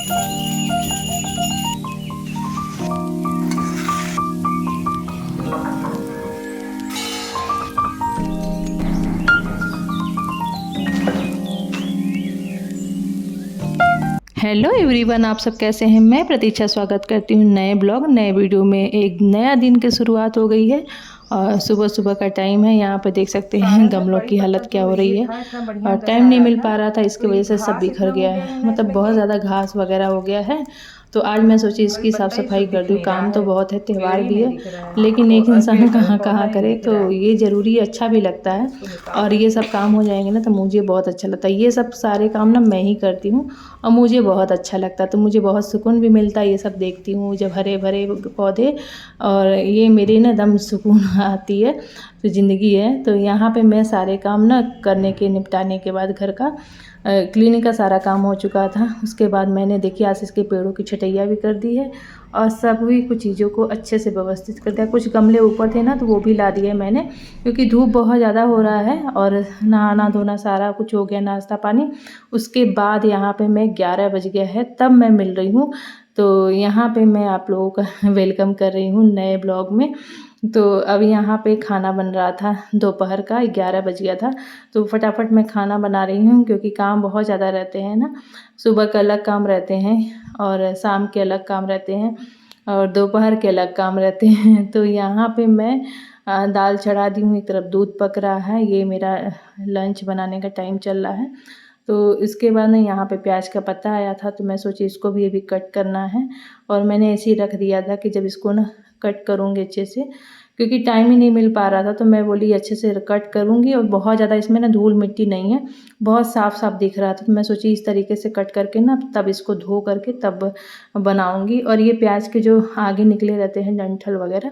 Hello everyone, आप सब कैसे हैं। मैं प्रतीक्षा स्वागत करती हूँ नए ब्लॉग नए वीडियो में। एक नया दिन की शुरुआत हो गई है और सुबह सुबह का टाइम है। यहाँ पे देख सकते हैं गमलों की हालत क्या हो रही है और टाइम नहीं मिल पा रहा था, इसकी वजह से सब बिखर गया है। मतलब बहुत ज़्यादा घास वगैरह हो गया है। तो आज मैं सोची इसकी साफ़ सफाई कर दूँ। काम तो बहुत है, त्यौहार भी है, लेकिन एक इंसान कहाँ कहाँ करे, तो ये ज़रूरी अच्छा भी लगता है। और ये सब काम हो जाएंगे ना तो मुझे बहुत अच्छा लगता है। ये सब सारे काम ना मैं ही करती हूँ और मुझे बहुत अच्छा लगता है। तो मुझे बहुत सुकून भी मिलता है ये सब देखती हूँ, जब हरे भरे पौधे, और ये मेरी ना दम सुकून आती है। तो ज़िंदगी है। तो यहाँ पे मैं सारे काम ना करने के निपटाने के बाद घर का क्लीनिक का सारा काम हो चुका था। उसके बाद मैंने देखिए आशीष के पेड़ों की छटैया भी कर दी है और सभी कुछ चीज़ों को अच्छे से व्यवस्थित कर दिया। कुछ गमले ऊपर थे ना तो वो भी ला दिए मैंने, क्योंकि धूप बहुत ज़्यादा हो रहा है। और नहाना धोना सारा कुछ हो गया, नाश्ता पानी। उसके बाद यहाँ पे मैं 11 बज गया है तब मैं मिल रही हूँ। तो यहाँ पे मैं आप लोगों का वेलकम कर रही हूँ नए ब्लॉग में। तो अब यहाँ पे खाना बन रहा था, दोपहर का 11 बज गया था। तो फटाफट मैं खाना बना रही हूँ, क्योंकि काम बहुत ज़्यादा रहते हैं ना। सुबह के अलग काम रहते हैं और शाम के अलग काम रहते हैं और दोपहर के अलग काम रहते हैं। तो यहाँ पे मैं दाल चढ़ा दी हूँ, एक तरफ दूध पक रहा है। ये मेरा लंच बनाने का टाइम चल रहा है। तो इसके बाद ना यहाँ पे प्याज का पत्ता आया था, तो मैं सोची इसको भी अभी कट करना है। और मैंने ऐसे ही रख दिया था कि जब इसको ना कट करूँगी अच्छे से, क्योंकि टाइम ही नहीं मिल पा रहा था, तो मैं बोली अच्छे से कट करूँगी। और बहुत ज़्यादा इसमें ना धूल मिट्टी नहीं है, बहुत साफ़ साफ़ दिख रहा था। तो मैं सोची इस तरीके से कट करके ना तब इसको धो करके तब बनाऊँगी। और ये प्याज के जो आगे निकले रहते हैं डंठल वगैरह,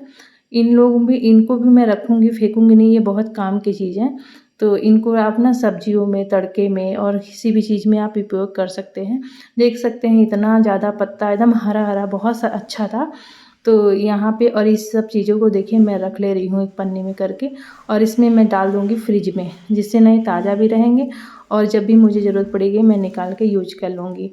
इनको भी मैं रखूँगी, फेंकूँगी नहीं। ये बहुत काम की चीज़ है। तो इनको आप ना सब्जियों में, तड़के में और किसी भी चीज़ में आप उपयोग कर सकते हैं। देख सकते हैं इतना ज़्यादा पत्ता एकदम हरा हरा बहुत अच्छा था। तो यहाँ पे और इस सब चीज़ों को देखिए मैं रख ले रही हूँ एक पन्नी में करके, और इसमें मैं डाल दूँगी फ्रिज में, जिससे नहीं ताज़ा भी रहेंगे और जब भी मुझे ज़रूरत पड़ेगी मैं निकाल के यूज कर लूँगी।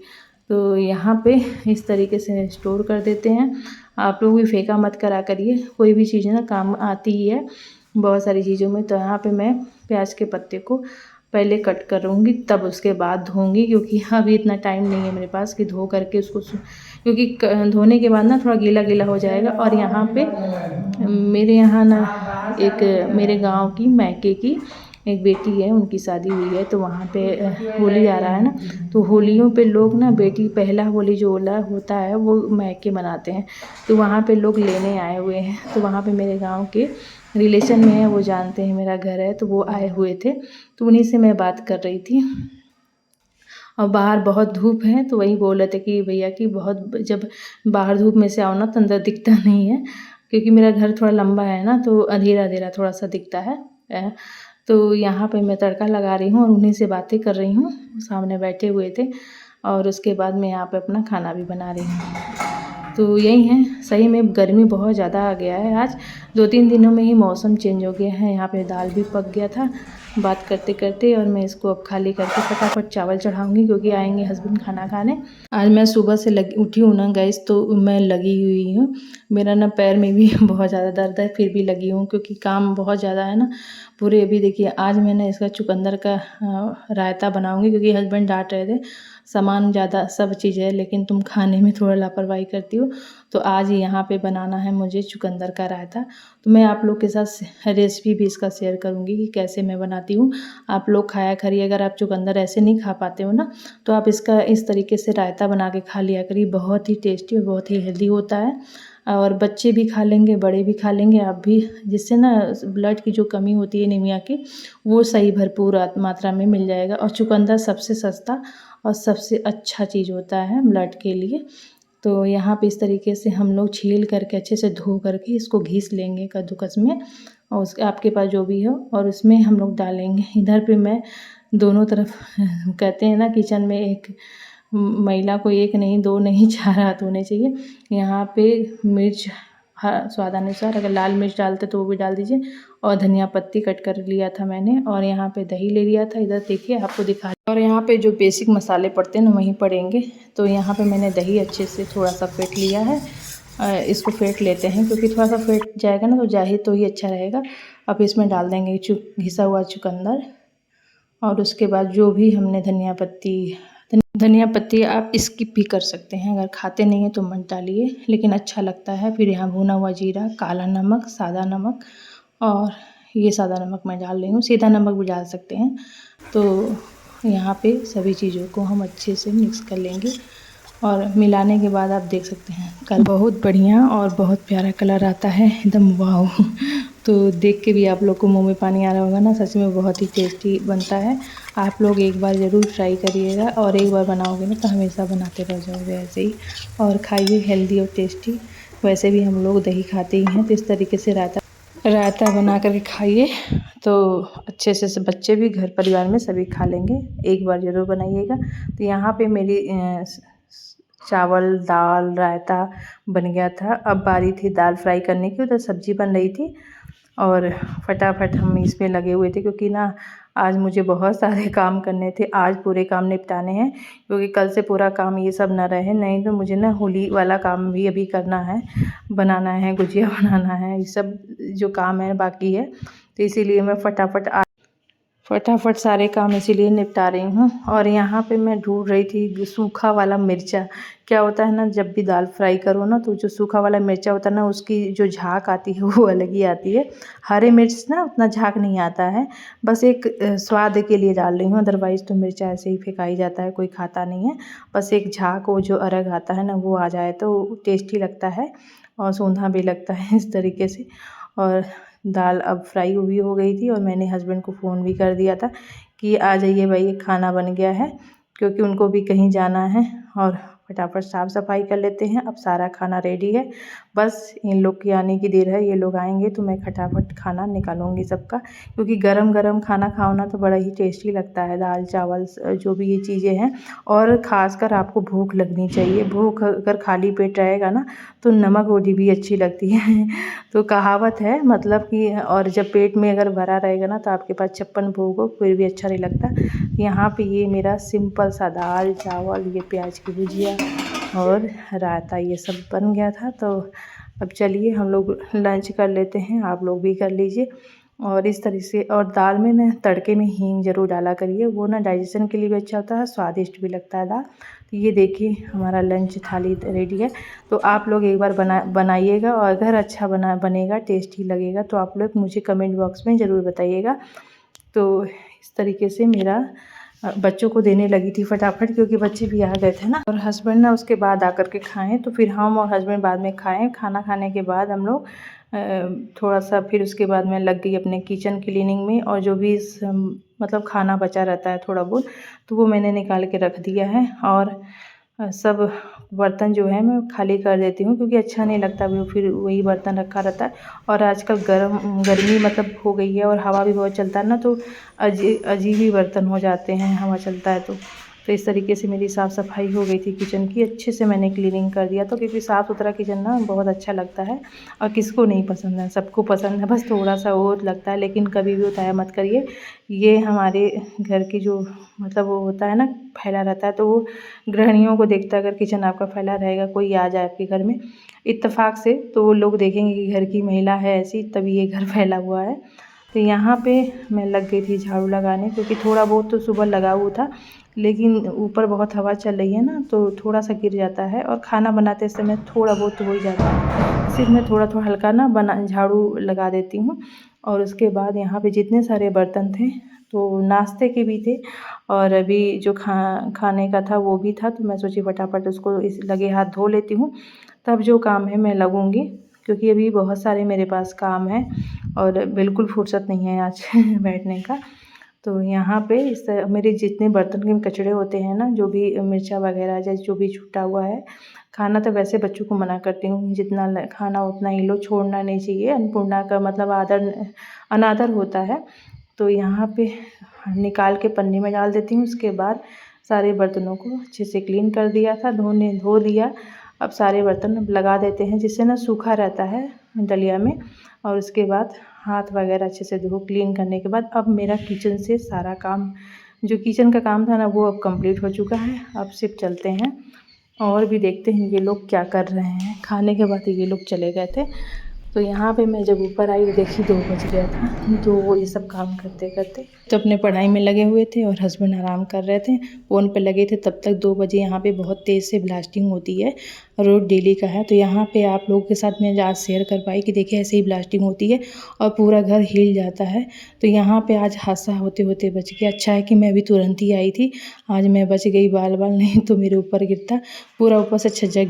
तो यहाँ पे इस तरीके से स्टोर कर देते हैं। आप लोग भी फेंका मत करा करिए, कोई भी चीज़ ना काम आती ही है बहुत सारी चीज़ों में। तो यहाँ पे मैं प्याज के पत्ते को पहले कट करूँगी, तब उसके बाद धोऊँगी, क्योंकि अभी इतना टाइम नहीं है मेरे पास कि धो करके उसको क्योंकि धोने के बाद ना थोड़ा गीला गीला हो जाएगा। और यहाँ पे मेरे यहाँ ना एक मेरे गांव की मैके की एक बेटी है, उनकी शादी हुई है। तो वहाँ पे होली आ रहा है ना, तो होलियों पे लोग ना बेटी पहला होली जो होला होता है वो मैके मनाते हैं। तो वहाँ पे लोग लेने आए हुए हैं। तो वहाँ पे मेरे गांव के रिलेशन में है, वो जानते हैं मेरा घर है, तो वो आए हुए थे। तो उन्हीं से मैं बात कर रही थी। और बाहर बहुत धूप है, तो वही बोल रहे थे कि भैया कि बहुत जब बाहर धूप में से आओ ना तो अंदर दिखता नहीं है, क्योंकि मेरा घर थोड़ा लंबा है ना, तो अंधेरा अंधेरा थोड़ा सा दिखता है। तो यहाँ पे मैं तड़का लगा रही हूँ और उन्हीं से बातें कर रही हूँ, सामने बैठे हुए थे। और उसके बाद मैं यहाँ पे अपना खाना भी बना रही हूँ। तो यही है, सही में गर्मी बहुत ज़्यादा आ गया है। आज 2-3 दिनों में ही मौसम चेंज हो गया है। यहाँ पे दाल भी पक गया था बात करते करते, और मैं इसको अब खाली करके फटाफट चावल चढ़ाऊँगी, क्योंकि आएंगे हस्बैंड खाना खाने। आज मैं सुबह से उठी हूँ ना गैस, तो मैं लगी हुई हूँ। मेरा ना पैर में भी बहुत ज़्यादा दर्द है, फिर भी लगी हूँ, क्योंकि काम बहुत ज़्यादा है ना पूरे। अभी देखिए आज मैंने इसका चुकंदर का रायता बनाऊँगी, क्योंकि हस्बैंड डांट रहे थे सामान ज़्यादा सब चीज़ है लेकिन तुम खाने में थोड़ा लापरवाही करती हो। तो आज यहाँ पे बनाना है मुझे चुकंदर का रायता। तो मैं आप लोग के साथ रेसिपी भी इसका शेयर करूँगी कि कैसे मैं बनाती हूँ। आप लोग खाया करिए, अगर आप चुकंदर ऐसे नहीं खा पाते हो ना, तो आप इसका इस तरीके से रायता बना के खा लिया करिए। बहुत ही टेस्टी और बहुत ही हेल्दी होता है, और बच्चे भी खा लेंगे, बड़े भी खा लेंगे, आप भी, जिससे ना ब्लड की जो कमी होती है एनीमिया की, वो सही भरपूर मात्रा में मिल जाएगा। और चुकंदर सबसे सस्ता और सबसे अच्छा चीज़ होता है ब्लड के लिए। तो यहाँ पे इस तरीके से हम लोग छील करके अच्छे से धो करके इसको घिस लेंगे कद्दूकस में, और उसके आपके पास जो भी हो, और उसमें हम लोग डालेंगे। इधर पे मैं दोनों तरफ कहते हैं ना किचन में एक महिला को एक नहीं, दो नहीं, चार हाथ होने चाहिए। यहाँ पे मिर्च हाँ, स्वादानुसार। अगर लाल मिर्च डालते तो वो भी डाल दीजिए। और धनिया पत्ती कट कर लिया था मैंने, और यहाँ पे दही ले लिया था। इधर देखिए आपको दिखा, और यहाँ पे जो बेसिक मसाले पड़ते हैं ना वहीं पड़ेंगे। तो यहाँ पे मैंने दही अच्छे से थोड़ा सा फेंट लिया है। इसको फेंट लेते हैं, क्योंकि थोड़ा सा फेंट जाएगा ना तो जाहि तो ही अच्छा रहेगा। अब इसमें डाल देंगे घिसा हुआ चुकंदर, और उसके बाद जो भी हमने धनिया पत्ती आप स्किप भी कर सकते हैं, अगर खाते नहीं हैं तो मत डालिए, लेकिन अच्छा लगता है। फिर यहाँ भुना हुआ जीरा, काला नमक, सादा नमक, और ये सादा नमक मैं डाल रही हूँ, सीधा नमक भी डाल सकते हैं। तो यहाँ पे सभी चीज़ों को हम अच्छे से मिक्स कर लेंगे, और मिलाने के बाद आप देख सकते हैं कलर बहुत बढ़िया और बहुत प्यारा कलर आता है, एकदम वाव। तो देख के भी आप लोग को मुंह में पानी आ रहा होगा ना, सच में बहुत ही टेस्टी बनता है। आप लोग एक बार ज़रूर ट्राई करिएगा, और एक बार बनाओगे ना तो हमेशा बनाते रह जाओगे ऐसे ही। और खाइए हेल्दी और टेस्टी। वैसे भी हम लोग दही खाते ही हैं, तो इस तरीके से रायता बना करके खाइए, तो अच्छे से बच्चे भी घर परिवार में सभी खा लेंगे। एक बार ज़रूर बनाइएगा। तो यहाँ पे मेरी चावल दाल रायता बन गया था। अब बारी थी दाल फ्राई करने की, उधर सब्जी बन रही थी, और फटाफट हम इसमें लगे हुए थे, क्योंकि ना आज मुझे बहुत सारे काम करने थे। आज पूरे काम निपटाने हैं, क्योंकि कल से पूरा काम ये सब ना रहे, नहीं तो मुझे ना होली वाला काम भी अभी करना है, बनाना है, गुजिया बनाना है, ये सब जो काम है बाकी है। तो इसीलिए मैं फटाफट सारे काम इसीलिए निपटा रही हूँ। और यहाँ पे मैं ढूंढ रही थी सूखा वाला मिर्चा। क्या होता है ना, जब भी दाल फ्राई करो ना तो जो सूखा वाला मिर्चा होता है ना, उसकी जो झाग आती है वो अलग ही आती है। हरे मिर्च ना उतना झाग नहीं आता है, बस एक स्वाद के लिए डाल रही हूँ, अदरवाइज़ तो मिर्चा ऐसे ही फेंकाई जाता है, कोई खाता नहीं है। बस एक झाग वो जो अलग आता है ना वो आ जाए तो टेस्टी लगता है, और सूंधा भी लगता है इस तरीके से। और दाल अब फ्राई हुई हो गई थी, और मैंने हस्बैंड को फ़ोन भी कर दिया था कि आ जाइए भाई, खाना बन गया है, क्योंकि उनको भी कहीं जाना है। और फटाफट साफ़ सफाई कर लेते हैं। अब सारा खाना रेडी है, बस इन लोग की आने की देर है। ये लोग आएंगे तो मैं फटाफट खाना निकालूंगी सबका, क्योंकि गरम गरम खाना खाओ ना तो बड़ा ही टेस्टी लगता है, दाल चावल जो भी ये चीज़ें हैं। और ख़ासकर आपको भूख लगनी चाहिए। भूख अगर खाली पेट रहेगा ना तो नमक रोटी भी अच्छी लगती है। तो कहावत है मतलब कि, और जब पेट में अगर भरा रहेगा ना तो आपके पास 56 भोग हो फिर भी अच्छा नहीं लगता। यहाँ पे ये मेरा सिंपल सा दाल चावल, ये प्याज की भुजिया और रायता, ये सब बन गया था। तो अब चलिए हम लोग लंच कर लेते हैं, आप लोग भी कर लीजिए। और इस तरह से, और दाल में ना तड़के में हींग ज़रूर डाला करिए, वो ना डाइजेशन के लिए भी अच्छा होता है, स्वादिष्ट भी लगता है दाल। तो ये देखिए हमारा लंच थाली रेडी है। तो आप लोग एक बार बनाइएगा, और अगर अच्छा बनेगा, टेस्टी लगेगा तो आप लोग मुझे कमेंट बॉक्स में ज़रूर बताइएगा। तो इस तरीके से मेरा बच्चों को देने लगी थी फटाफट, क्योंकि बच्चे भी आ गए थे ना, और हस्बैंड ना उसके बाद आकर के खाएं। तो फिर हम और हस्बैंड बाद में खाएं। खाना खाने के बाद हम लोग थोड़ा सा, फिर उसके बाद मैं लग गई अपने किचन क्लीनिंग में, और जो भी मतलब खाना बचा रहता है थोड़ा बहुत, तो वो मैंने निकाल के रख दिया है। और सब बर्तन जो है मैं खाली कर देती हूँ, क्योंकि अच्छा नहीं लगता वो फिर वही बर्तन रखा रहता है। और आजकल गर्मी मतलब हो गई है, और हवा भी बहुत चलता है ना, तो अजीब ही बर्तन हो जाते हैं हवा चलता है तो इस तरीके से मेरी साफ़ सफाई हो गई थी किचन की, अच्छे से मैंने क्लीनिंग कर दिया। तो क्योंकि साफ़ सुथरा किचन ना बहुत अच्छा लगता है, और किसको नहीं पसंद है, सबको पसंद है, बस थोड़ा सा वो लगता है। लेकिन कभी भी उताया मत करिए, ये हमारे घर की जो मतलब वो होता है ना, फैला रहता है। तो वो गृहिणियों को देखता है, अगर किचन आपका फैला रहेगा, कोई आ जाए आपके घर में इत्तेफाक से, तो वो लोग देखेंगे कि घर की महिला है ऐसी, तभी ये घर फैला हुआ है। तो यहाँ पे मैं लग गई थी झाड़ू लगाने, क्योंकि थोड़ा बहुत तो सुबह लगा हुआ था, लेकिन ऊपर बहुत हवा चल रही है ना, तो थोड़ा सा गिर जाता है। और खाना बनाते समय थोड़ा बहुत तो हो ही जाता है, सिर्फ मैं थोड़ा थोड़ा हल्का ना झाड़ू लगा देती हूँ। और उसके बाद यहाँ पे जितने सारे बर्तन थे, तो नाश्ते के भी थे, और अभी जो खाने का था वो भी था। तो मैं सोची फटाफट उसको इस लगे हाथ धो लेती हूँ, तब जो काम है मैं लगूँगी, क्योंकि अभी बहुत सारे मेरे पास काम है, और बिल्कुल फुर्सत नहीं है आज बैठने का। तो यहाँ पे इस तरह मेरे जितने बर्तन के कचड़े होते हैं ना, जो भी मिर्चा वगैरह जैसे जो भी छूटा हुआ है, खाना तो वैसे बच्चों को मना करती हूँ, जितना खाना उतना ही लो, छोड़ना नहीं चाहिए। अन्नपूर्णा का मतलब अनादर होता है। तो यहाँ पे निकाल के पन्नी में डाल देती हूँ। उसके बाद सारे बर्तनों को अच्छे से क्लीन कर दिया था, धो दिया। अब सारे बर्तन लगा देते हैं, जिससे ना सूखा रहता है डलिया में। और उसके बाद हाथ वगैरह अच्छे से धो क्लीन करने के बाद अब मेरा किचन से सारा काम, जो किचन का काम था ना, वो अब कंप्लीट हो चुका है। अब सिर्फ चलते हैं और भी देखते हैं ये लोग क्या कर रहे हैं। खाने के बाद ये लोग चले गए थे, तो यहाँ पे मैं जब ऊपर आई देखी 2 बज गया था। तो वो ये सब काम करते करते तो अपने पढ़ाई में लगे हुए थे और हस्बैंड आराम कर रहे थे, फ़ोन पे लगे थे। तब तक 2 बजे यहाँ पे बहुत तेज़ से ब्लास्टिंग होती है, रोड डेली का है। तो यहाँ पे आप लोगों के साथ मैं आज शेयर कर पाई कि देखिए ऐसे ही ब्लास्टिंग होती है और पूरा घर हिल जाता है। तो यहाँ पे आज हादसा होते होते बच गया। अच्छा है कि मैं अभी तुरंत ही आई थी, आज मैं बच गई। बाल नहीं तो मेरे ऊपर गिरता, पूरा ऊपर से छज्जा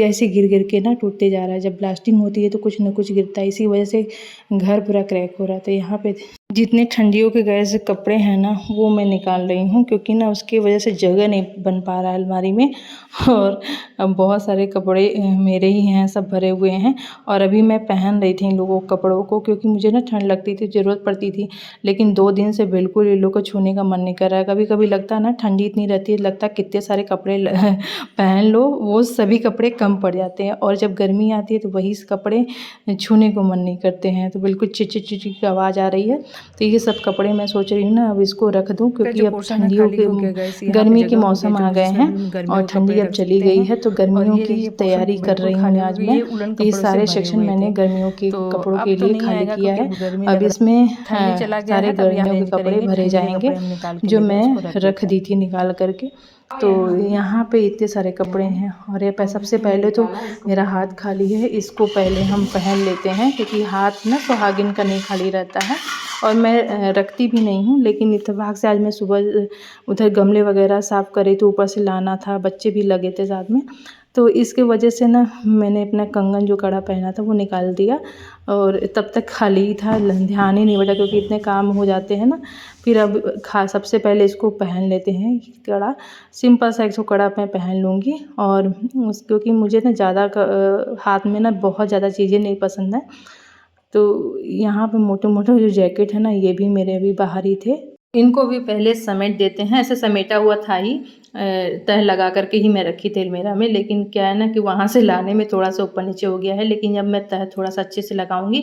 ऐसे गिर के ना टूटते जा रहा है। जब ब्लास्टिंग होती है तो कुछ ना कुछ गिरता है, इसी वजह से घर पूरा क्रैक हो रहा था। यहाँ पे जितने ठंडियों के गए से कपड़े हैं ना, वो मैं निकाल रही हूँ, क्योंकि ना उसकी वजह से जगह नहीं बन पा रहा है अलमारी में। और अब बहुत सारे कपड़े मेरे ही हैं, सब भरे हुए हैं। और अभी मैं पहन रही थी इन लोगों के कपड़ों को, क्योंकि मुझे ना ठंड लगती थी, ज़रूरत पड़ती थी। लेकिन 2 दिन से बिल्कुल इन लोग को छूने का मन नहीं कर रहा है। कभी कभी लगता है ना, ठंडी इतनी रहती है, लगता है कितने सारे कपड़े पहन लो, वो सभी कपड़े कम पड़ जाते हैं। और जब गर्मी आती है तो वही कपड़े छूने को मन नहीं करते हैं। तो बिल्कुल चिची चिची की आवाज़ आ रही है। तो ये सब कपड़े मैं सोच रही हूँ ना, अब इसको रख दूँ, क्योंकि अब ठंडियों के गर्मी के मौसम आ गए हैं और ठंडी अब चली गई है। तो गर्मियों की तैयारी कर रही हूँ आज मैं। ये सारे सेक्शन मैंने गर्मियों के कपड़ों के लिए खाली किया है। अब इसमें सारे गर्मियों के कपड़े भरे जाएंगे, जो मैं रख दी थी निकाल करके। तो यहाँ पे इतने सारे कपड़े हैं। और ये सबसे पहले तो मेरा हाथ खाली है, इसको पहले हम पहन लेते हैं, क्योंकि हाथ ना सुहागिन का नहीं खाली रहता है। और मैं रखती भी नहीं हूँ, लेकिन इत्तेफाक से आज मैं सुबह उधर गमले वगैरह साफ़ करे तो ऊपर से लाना था, बच्चे भी लगे थे साथ में। तो इसके वजह से ना मैंने अपना कंगन जो कड़ा पहना था वो निकाल दिया, और तब तक खाली ही था, ध्यान ही नहीं बचा, क्योंकि इतने काम हो जाते हैं ना। फिर अब सबसे पहले इसको पहन लेते हैं कड़ा। सिंपल सा इसको कड़ा मैं पहन लूँगी। और क्योंकि मुझे ना ज़्यादा हाथ में ना बहुत ज़्यादा चीज़ें नहीं पसंद है। तो यहाँ पे मोटे मोटे जो जैकेट है ना, ये भी मेरे अभी बाहर ही थे। इनको भी पहले समेट देते हैं, ऐसे समेटा हुआ था ही, तह लगा करके ही मैं रखी थी अलमीरा में। लेकिन क्या है ना कि वहाँ से लाने में थोड़ा सा ऊपर नीचे हो गया है। लेकिन जब मैं तह थोड़ा सा अच्छे से लगाऊंगी,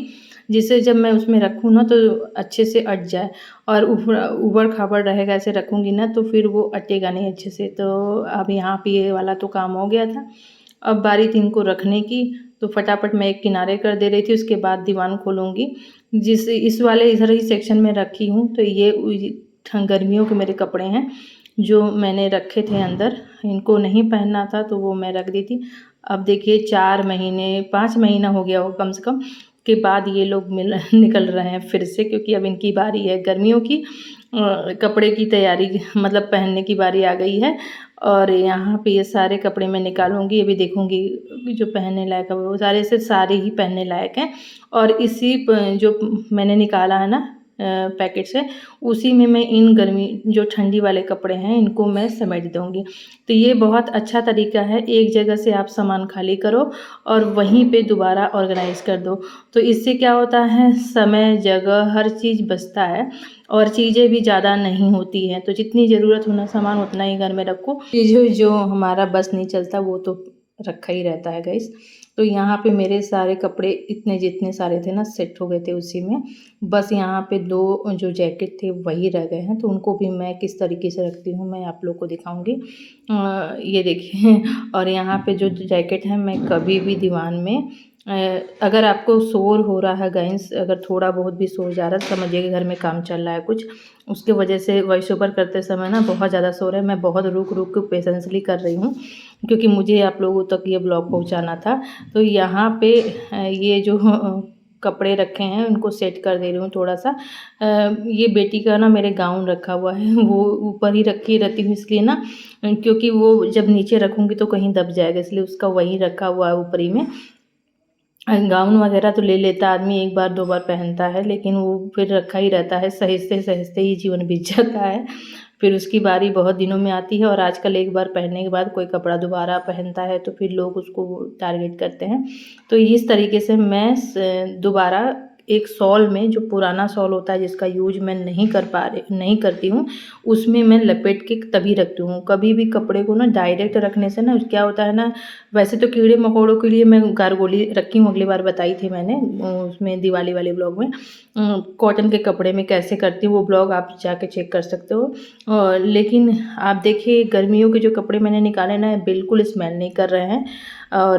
जिससे जब मैं उसमें रखूँ ना तो अच्छे से अट जाए। और ऊबड़ खाबड़ रहेगा ऐसे रखूँगी ना, तो फिर वो अटेगा नहीं अच्छे से। तो अब यहाँ पे ये वाला तो काम हो गया था। अब बारी थी इनको रखने की, तो फटाफट मैं एक किनारे कर दे रही थी। उसके बाद दीवान खोलूँगी, इस वाले इधर ही सेक्शन में रखी हूँ। तो ये गर्मियों के मेरे कपड़े हैं जो मैंने रखे थे अंदर, इनको नहीं पहनना था तो वो मैं रख दी थी। अब देखिए 4 महीने 5 महीना हो गया हो कम से कम के बाद ये लोग निकल रहे हैं फिर से, क्योंकि अब इनकी बारी है गर्मियों की कपड़े की तैयारी, मतलब पहनने की बारी आ गई है। और यहाँ पे ये सारे कपड़े मैं निकालूंगी, अभी देखूंगी जो पहनने लायक है वो सारे से सारे ही पहनने लायक हैं। और इसी जो मैंने निकाला है ना पैकेट से, उसी में मैं इन गर्मी जो ठंडी वाले कपड़े हैं इनको मैं समेट दूँगी। तो ये बहुत अच्छा तरीका है, एक जगह से आप सामान खाली करो और वहीं पे दोबारा ऑर्गेनाइज़ कर दो। तो इससे क्या होता है, समय जगह हर चीज़ बचता है और चीज़ें भी ज़्यादा नहीं होती हैं। तो जितनी ज़रूरत होना सामान उतना ही घर में रखो। चीज़ें जो हमारा बस नहीं चलता वो तो रखा ही रहता है गाइस। तो यहाँ पे मेरे सारे कपड़े इतने जितने सारे थे ना सेट हो गए थे उसी में। बस यहाँ पे 2 जो जैकेट थे वही रह गए हैं, तो उनको भी मैं किस तरीके से रखती हूँ मैं आप लोग को दिखाऊंगी। ये देखिए और यहाँ पे जो जैकेट है मैं कभी भी दीवान में अगर आपको शोर हो रहा है गाइस, अगर थोड़ा बहुत भी शोर जा रहा है समझिए कि घर में काम चल रहा है कुछ, उसके वजह से वॉइस ओवर करते समय ना बहुत ज़्यादा शोर है। मैं बहुत रुक रुक के पेशेंसली कर रही हूँ, क्योंकि मुझे आप लोगों तक ये ब्लॉग पहुँचाना था। तो यहाँ पे ये जो कपड़े रखे हैं उनको सेट कर दे रही हूँ थोड़ा सा। ये बेटी का ना मेरे गाउन रखा हुआ है, वो ऊपर ही रखी रहती हूँ इसलिए ना, क्योंकि वो जब नीचे रखूँगी तो कहीं दब जाएगा, इसलिए उसका वही रखा हुआ है ऊपरी में। गाउन वगैरह तो ले लेता आदमी, 1 बार 2 बार पहनता है, लेकिन वो फिर रखा ही रहता है, सहेजते सहेजते ही जीवन बीत जाता है। फिर उसकी बारी बहुत दिनों में आती है और आजकल एक बार पहनने के बाद कोई कपड़ा दोबारा पहनता है तो फिर लोग उसको टारगेट करते हैं। तो इस तरीके से मैं दोबारा एक शॉल में, जो पुराना शॉल होता है जिसका यूज मैं नहीं करती हूँ, उसमें मैं लपेट के तभी रखती हूँ। कभी भी कपड़े को ना डायरेक्ट रखने से ना क्या होता है ना, वैसे तो कीड़े मकोड़ों के लिए मैं गारगोली रखी हूँ, अगली बार बताई थी मैंने उसमें दिवाली वाले ब्लॉग में। कॉटन के कपड़े में कैसे करती हूँ वो ब्लॉग आप जाके चेक कर सकते हो। लेकिन आप देखिए गर्मियों के जो कपड़े मैंने निकाले ना, बिल्कुल स्मेल नहीं कर रहे हैं। और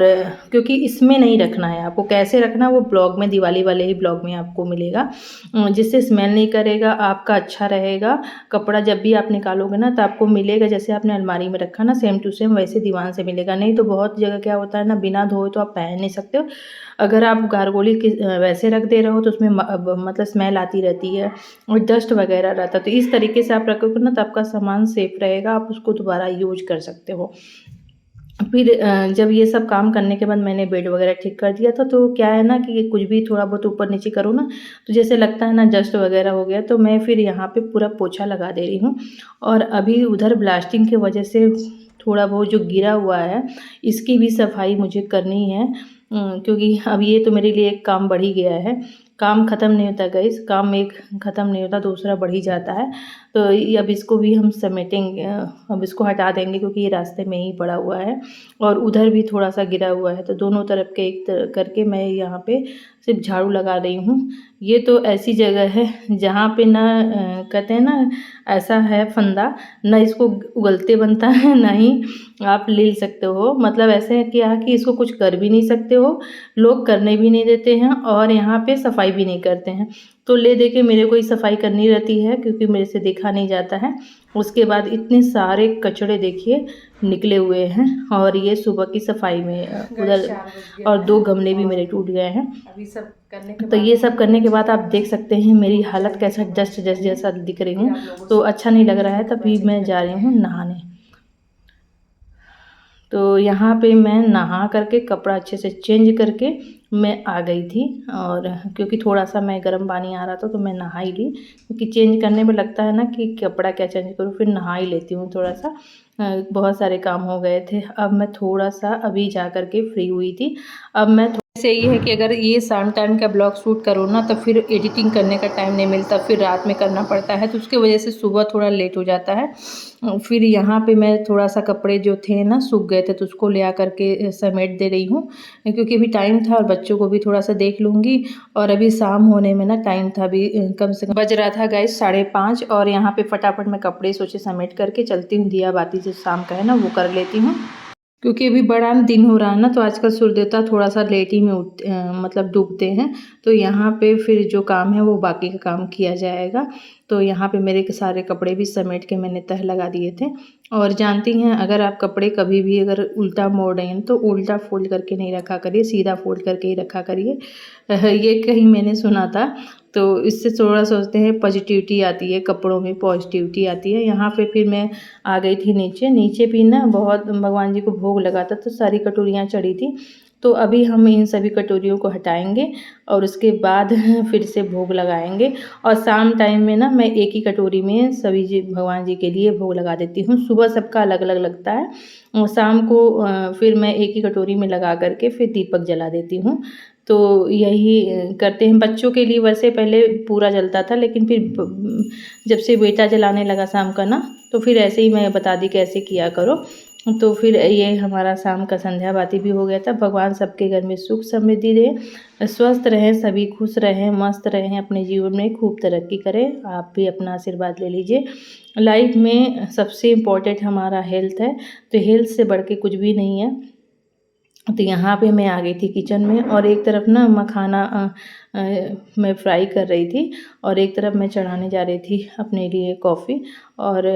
क्योंकि इसमें नहीं रखना है, आपको कैसे रखना है वो ब्लॉग में, दिवाली वाले ही ब्लॉग में आपको मिलेगा। जिससे स्मेल नहीं करेगा, आपका अच्छा रहेगा कपड़ा। जब भी आप निकालोगे ना तो आपको मिलेगा जैसे आपने अलमारी में रखा ना, सेम टू सेम वैसे दीवान से मिलेगा। नहीं तो बहुत जगह क्या होता है ना, बिना धोए तो आप पहन नहीं सकते हो। अगर आप गारगोली वैसे रख दे रहे हो तो उसमें मतलब स्मेल आती रहती है और डस्ट वगैरह रहता है। तो इस तरीके से आप रखोगे ना तो आपका सामान सेफ रहेगा, आप उसको दोबारा यूज कर सकते हो। फिर जब ये सब काम करने के बाद मैंने बेड वगैरह ठीक कर दिया था, तो क्या है ना कि कुछ भी थोड़ा बहुत ऊपर नीचे करो ना तो जैसे लगता है ना डस्ट वगैरह हो गया, तो मैं फिर यहाँ पे पूरा पोछा लगा दे रही हूँ। और अभी उधर ब्लास्टिंग की वजह से थोड़ा बहुत जो गिरा हुआ है इसकी भी सफाई मुझे करनी है। क्योंकि अब ये तो मेरे लिए एक काम बढ़ ही गया है। काम ख़त्म नहीं होता गाइस, काम एक ख़त्म नहीं होता, दूसरा बढ़ ही जाता है। तो अब इसको भी हम समेटेंगे, अब इसको हटा देंगे क्योंकि ये रास्ते में ही पड़ा हुआ है और उधर भी थोड़ा सा गिरा हुआ है। तो दोनों तरफ के एक करके मैं यहाँ पे सिर्फ झाड़ू लगा रही हूँ। ये तो ऐसी जगह है जहाँ पे ना कहते हैं ना, ऐसा है फंदा, ना इसको उगलते बनता है ना ही आप ले सकते हो। मतलब ऐसे है कि इसको कुछ कर भी नहीं सकते हो, लोग करने भी नहीं देते हैं और यहाँ पे सफाई भी नहीं करते हैं। तो ले दे के मेरे को ही सफाई करनी रहती है क्योंकि मेरे से देखा नहीं जाता है। उसके बाद इतने सारे कचड़े देखिए निकले हुए हैं और ये सुबह की सफाई में उधर, और 2 गमले भी मेरे टूट गए हैं। अभी सब करने के तो ये सब करने के बाद आप देख सकते हैं मेरी हालत कैसा डस्ट जैसा दिख रही हूँ, तो अच्छा नहीं लग रहा है। तभी मैं जा रही हूँ नहाने। तो यहाँ पे मैं नहा करके कपड़ा अच्छे से चेंज करके मैं आ गई थी। और क्योंकि थोड़ा सा मैं गर्म पानी आ रहा था तो मैं नहा ही ली, क्योंकि चेंज करने में लगता है ना कि कपड़ा क्या चेंज करूँ, फिर नहा ही लेती हूँ थोड़ा सा। बहुत सारे काम हो गए थे। अब मैं थोड़ा सा अभी जा कर के फ्री हुई थी। अब मैं से ये है कि अगर ये शाम टाइम का ब्लॉग शूट करो ना तो फिर एडिटिंग करने का टाइम नहीं मिलता, फिर रात में करना पड़ता है, तो उसकी वजह से सुबह थोड़ा लेट हो जाता है। फिर यहाँ पे मैं थोड़ा सा कपड़े जो थे ना सूख गए थे तो उसको ले आ करके समेट दे रही हूँ, क्योंकि अभी टाइम था और बच्चों को भी थोड़ा सा देख लूँगी। और अभी शाम होने में ना टाइम था, अभी कम से कम बज रहा था गाइस 5:30। और यहाँ पे फटाफट मैं कपड़े सोचे समेट करके चलती हूँ, दिया बाती जो शाम का है ना वो कर लेती हूँ। क्योंकि अभी बड़ा दिन हो रहा है ना, तो आजकल सूर्य देवता थोड़ा सा लेट ही में मतलब डूबते हैं। तो यहाँ पे फिर जो काम है वो बाकी का काम किया जाएगा। तो यहाँ पे मेरे सारे कपड़े भी समेट के मैंने तह लगा दिए थे। और जानती हैं, अगर आप कपड़े कभी भी अगर उल्टा मोड़ रहे हैं तो उल्टा फोल्ड करके नहीं रखा करिए, सीधा फोल्ड करके ही रखा करिए। ये कहीं मैंने सुना था, तो इससे थोड़ा सोचते हैं पॉजिटिविटी आती है, कपड़ों में पॉजिटिविटी आती है। यहाँ पे फिर मैं आ गई थी नीचे। नीचे भी ना बहुत भगवान जी को भोग लगा था तो सारी कटोरियाँ चढ़ी थी। तो अभी हम इन सभी कटोरियों को हटाएंगे और उसके बाद फिर से भोग लगाएंगे। और शाम टाइम में ना मैं एक ही कटोरी में सभी जी भगवान जी के लिए भोग लगा देती हूँ। सुबह सबका अलग अलग लगता है और शाम को फिर मैं एक ही कटोरी में लगा करके फिर दीपक जला देती हूँ। तो यही करते हैं। बच्चों के लिए वैसे पहले पूरा जलता था, लेकिन फिर जब से बेटा जलाने लगा शाम का ना, तो फिर ऐसे ही मैं बता दी कैसे किया करो। तो फिर ये हमारा शाम का संध्या बाती भी हो गया था। भगवान सबके घर में सुख समृद्धि दे, स्वस्थ रहें, सभी खुश रहें, मस्त रहें, अपने जीवन में खूब तरक्की करें। आप भी अपना आशीर्वाद ले लीजिए। लाइफ में सबसे इम्पोर्टेंट हमारा हेल्थ है, तो हेल्थ से बढ़ के कुछ भी नहीं है। तो यहाँ पे मैं आ गई थी किचन में और एक तरफ ना मखाना मैं फ्राई कर रही थी और एक तरफ मैं चढ़ाने जा रही थी अपने लिए कॉफ़ी। और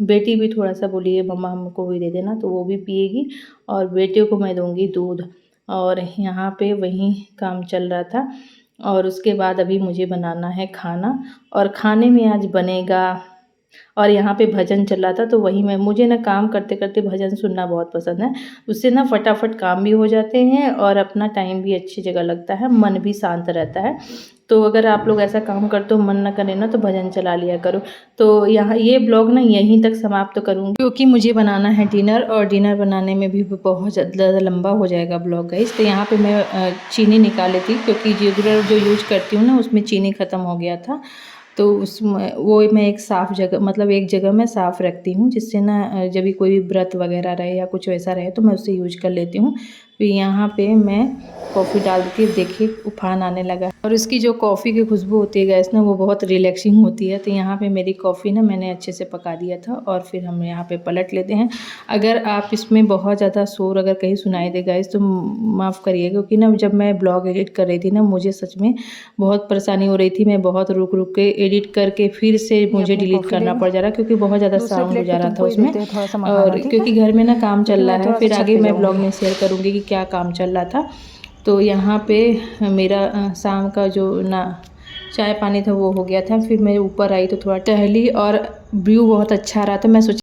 बेटी भी थोड़ा सा बोली है मम्मा हमको भी दे देना, तो वो भी पिएगी और बेटे को मैं दूंगी दूध। और यहाँ पे वही काम चल रहा था। और उसके बाद अभी मुझे बनाना है खाना, और खाने में आज बनेगा और यहाँ पे भजन चल रहा था, तो वही मुझे ना काम करते करते भजन सुनना बहुत पसंद है। उससे ना फटाफट काम भी हो जाते हैं और अपना टाइम भी अच्छी जगह लगता है, मन भी शांत रहता है। तो अगर आप लोग ऐसा काम करते हो, मन ना करे ना, तो भजन चला लिया करो। तो यहाँ ये ब्लॉग ना यहीं तक समाप्त करूँगी, क्योंकि मुझे बनाना है डिनर, और डिनर बनाने में भी बहुत ज़्यादा लंबा हो जाएगा ब्लॉग गाइस। तो यहाँ पे मैं चीनी निकाली थी, क्योंकि रेगुलर जो यूज करती हूँ ना उसमें चीनी ख़त्म हो गया था। तो उसमें वो मैं एक साफ़ जगह, मतलब एक जगह में साफ़ रखती हूँ, जिससे ना जब भी कोई व्रत वगैरह रहे या कुछ वैसा रहे तो मैं उससे यूज कर लेती हूँ। फिर यहाँ पे मैं कॉफ़ी डाल के देखिए उफान आने लगा, और इसकी जो कॉफ़ी की खुशबू होती है गैस ना, वो बहुत रिलैक्सिंग होती है। तो यहाँ पे मेरी कॉफ़ी ना मैंने अच्छे से पका दिया था, और फिर हम यहाँ पे पलट लेते हैं। अगर आप इसमें बहुत ज़्यादा शोर अगर कहीं सुनाई दे गैस तो माफ़ करिए, क्योंकि ना जब मैं ब्लॉग एडिट कर रही थी ना, मुझे सच में बहुत परेशानी हो रही थी। मैं बहुत रुक रुक के एडिट करके फिर से मुझे डिलीट करना पड़ जा रहा, क्योंकि बहुत ज़्यादा साउंड हो जा रहा था उसमें। और क्योंकि घर में ना काम चल रहा है, फिर आगे मैं ब्लॉग में शेयर करूँगी कि क्या काम चल रहा था। तो यहाँ पे मेरा शाम का जो ना चाय पानी था वो हो गया था। फिर मैं ऊपर आई तो थोड़ा टहली, और व्यू बहुत अच्छा रहा, तो मैं सोची